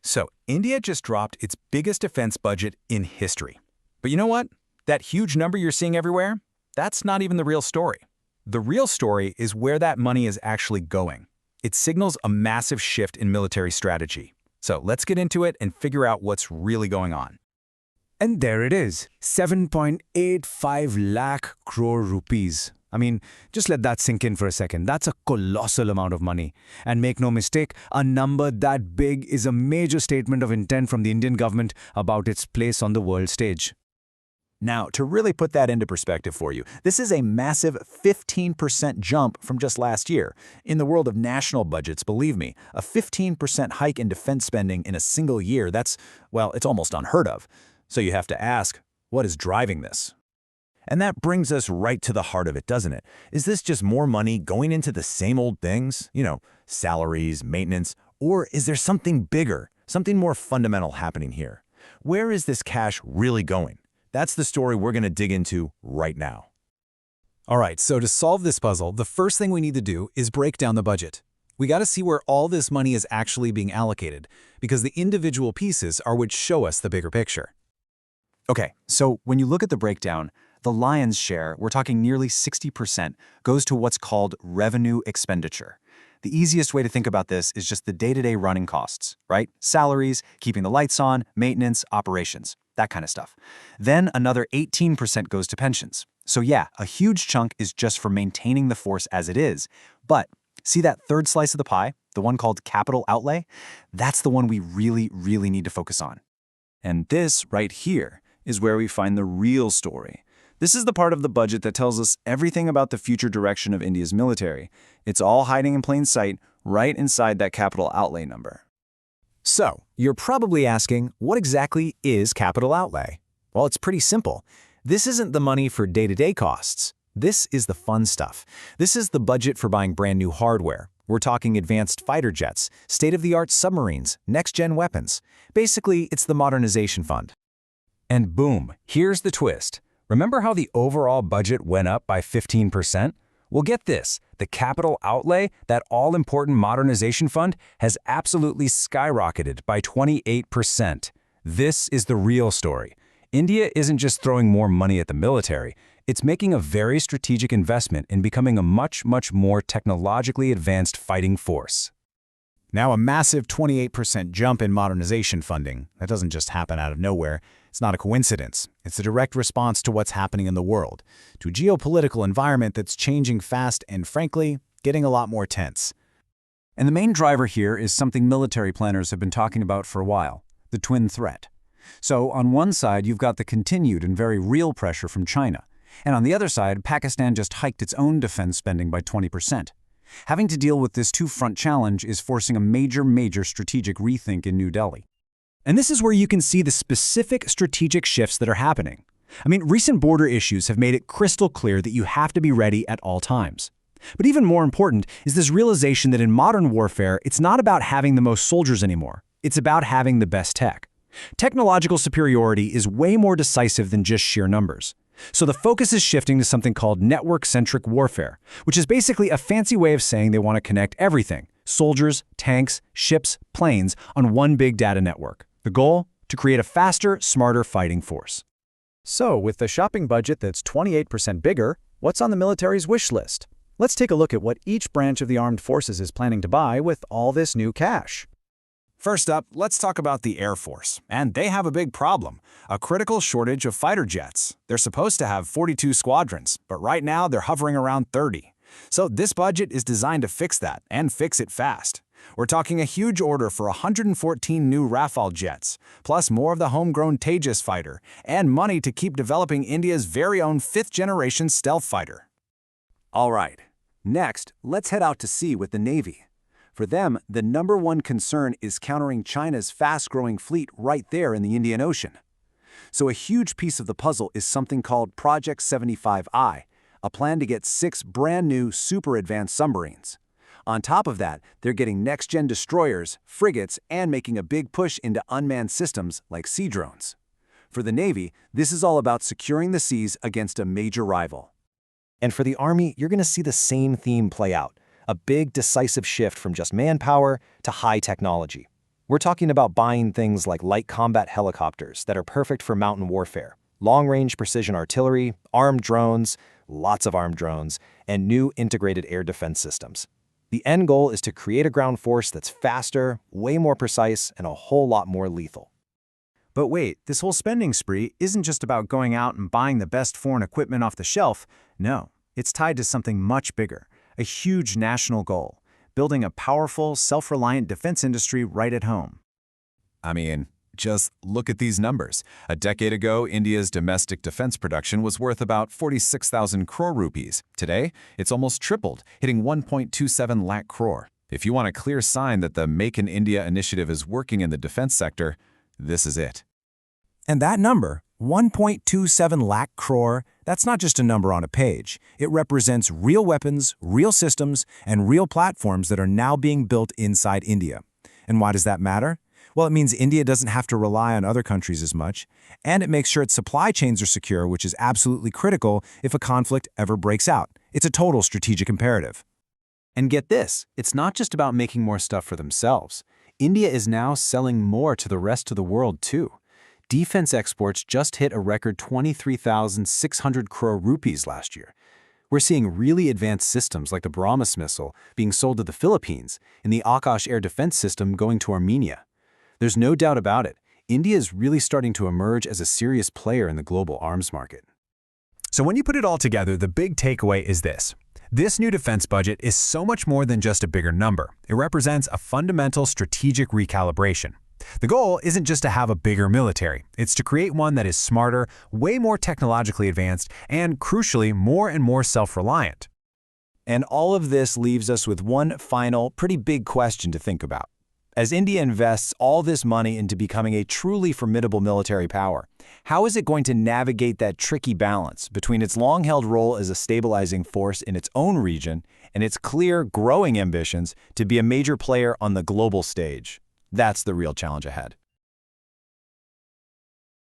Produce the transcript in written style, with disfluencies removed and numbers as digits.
So India just dropped its biggest defense budget in history. But you know what? That huge number you're seeing everywhere, that's not even the real story. The real story is where that money is actually going. It signals a massive shift in military strategy. So let's get into it and figure out what's really going on. And there it is, 7.85 lakh crore rupees. I mean, just let that sink in for a second. That's a colossal amount of money. And make no mistake, a number that big is a major statement of intent from the Indian government about its place on the world stage. Now, to really put that into perspective for you, this is a massive 15% jump from just last year. In the world of national budgets, believe me, a 15% hike in defense spending in a single year, well, it's almost unheard of. So you have to ask, what is driving this? And that brings us right to the heart of it, doesn't it? Is this just more money going into the same old things? Salaries, maintenance, or is there something bigger, something more fundamental happening here? Where is this cash really going? That's the story we're going to dig into right now. All right, so to solve this puzzle, the first thing we need to do is break down the budget. We got to see where all this money is actually being allocated, because the individual pieces are what show us the bigger picture. Okay, so when you look at the breakdown, the lion's share, we're talking nearly 60%, goes to what's called revenue expenditure. The easiest way to think about this is just the day-to-day running costs, right? Salaries, keeping the lights on, maintenance, operations, that kind of stuff. Then another 18% goes to pensions. So yeah, a huge chunk is just for maintaining the force as it is. But see that third slice of the pie, the one called capital outlay? That's the one we really need to focus on. And this right here is where we find the real story. This is the part of the budget that tells us everything about the future direction of India's military. It's all hiding in plain sight, right inside that capital outlay number. So, you're probably asking, what exactly is capital outlay? Well, it's pretty simple. This isn't the money for day-to-day costs. This is the fun stuff. This is the budget for buying brand new hardware. We're talking advanced fighter jets, state-of-the-art submarines, next-gen weapons. Basically, it's the Modernization Fund. And boom, here's the twist. Remember how the overall budget went up by 15%? Well, get this, the capital outlay, that all-important modernization fund, has absolutely skyrocketed by 28%. This is the real story. India isn't just throwing more money at the military, it's making a very strategic investment in becoming a much more technologically advanced fighting force. Now, a massive 28% jump in modernization funding, that doesn't just happen out of nowhere. It's not a coincidence. It's a direct response to what's happening in the world, to a geopolitical environment that's changing fast and, frankly, getting a lot more tense. And the main driver here is something military planners have been talking about for a while, the twin threat. So on one side, you've got the continued and very real pressure from China. And on the other side, Pakistan just hiked its own defense spending by 20%. Having to deal with this two-front challenge is forcing a major strategic rethink in New Delhi. And this is where you can see the specific strategic shifts that are happening. I mean, recent border issues have made it crystal clear that you have to be ready at all times. But even more important is this realization that in modern warfare, it's not about having the most soldiers anymore. It's about having the best tech. Technological superiority is way more decisive than just sheer numbers. So the focus is shifting to something called network-centric warfare, which is basically a fancy way of saying they want to connect everything, soldiers, tanks, ships, planes, on one big data network. The goal? To create a faster, smarter fighting force. So, with the shopping budget that's 28% bigger, what's on the military's wish list? Let's take a look at what each branch of the armed forces is planning to buy with all this new cash. First up, let's talk about the Air Force. And they have a big problem, a critical shortage of fighter jets. They're supposed to have 42 squadrons, but right now they're hovering around 30. So this budget is designed to fix that, and fix it fast. We're talking a huge order for 114 new Rafale jets, plus more of the homegrown Tejas fighter, and money to keep developing India's very own 5th-generation stealth fighter. All right, next, let's head out to sea with the Navy. For them, the #1 concern is countering China's fast-growing fleet right there in the Indian Ocean. So a huge piece of the puzzle is something called Project 75I, a plan to get 6 brand-new super-advanced submarines. On top of that, they're getting next-gen destroyers, frigates, and making a big push into unmanned systems like sea drones. For the Navy, this is all about securing the seas against a major rival. And for the Army, you're going to see the same theme play out, a big, decisive shift from just manpower to high technology. We're talking about buying things like light combat helicopters that are perfect for mountain warfare, long-range precision artillery, armed drones, lots of armed drones, and new integrated air defense systems. The end goal is to create a ground force that's faster, way more precise, and a whole lot more lethal. But wait, this whole spending spree isn't just about going out and buying the best foreign equipment off the shelf. No, it's tied to something much bigger, a huge national goal: building a powerful, self-reliant defense industry right at home. I mean, just look at these numbers. A decade ago, India's domestic defense production was worth about 46,000 crore rupees. Today, it's almost tripled, hitting 1.27 lakh crore. If you want a clear sign that the Make in India initiative is working in the defense sector, this is it. And that number, 1.27 lakh crore, that's not just a number on a page. It represents real weapons, real systems, and real platforms that are now being built inside India. And why does that matter? Well, it means India doesn't have to rely on other countries as much, and it makes sure its supply chains are secure, which is absolutely critical if a conflict ever breaks out. It's a total strategic imperative. And get this, it's not just about making more stuff for themselves. India is now selling more to the rest of the world, too. Defense exports just hit a record 23,600 crore rupees last year. We're seeing really advanced systems like the BrahMos missile being sold to the Philippines and the Akash air defense system going to Armenia. There's no doubt about it. India is really starting to emerge as a serious player in the global arms market. So when you put it all together, the big takeaway is this. This new defense budget is so much more than just a bigger number. It represents a fundamental strategic recalibration. The goal isn't just to have a bigger military. It's to create one that is smarter, way more technologically advanced, and crucially, more and more self-reliant. And all of this leaves us with one final, pretty big question to think about. As India invests all this money into becoming a truly formidable military power, how is it going to navigate that tricky balance between its long-held role as a stabilizing force in its own region and its clear, growing ambitions to be a major player on the global stage? That's the real challenge ahead.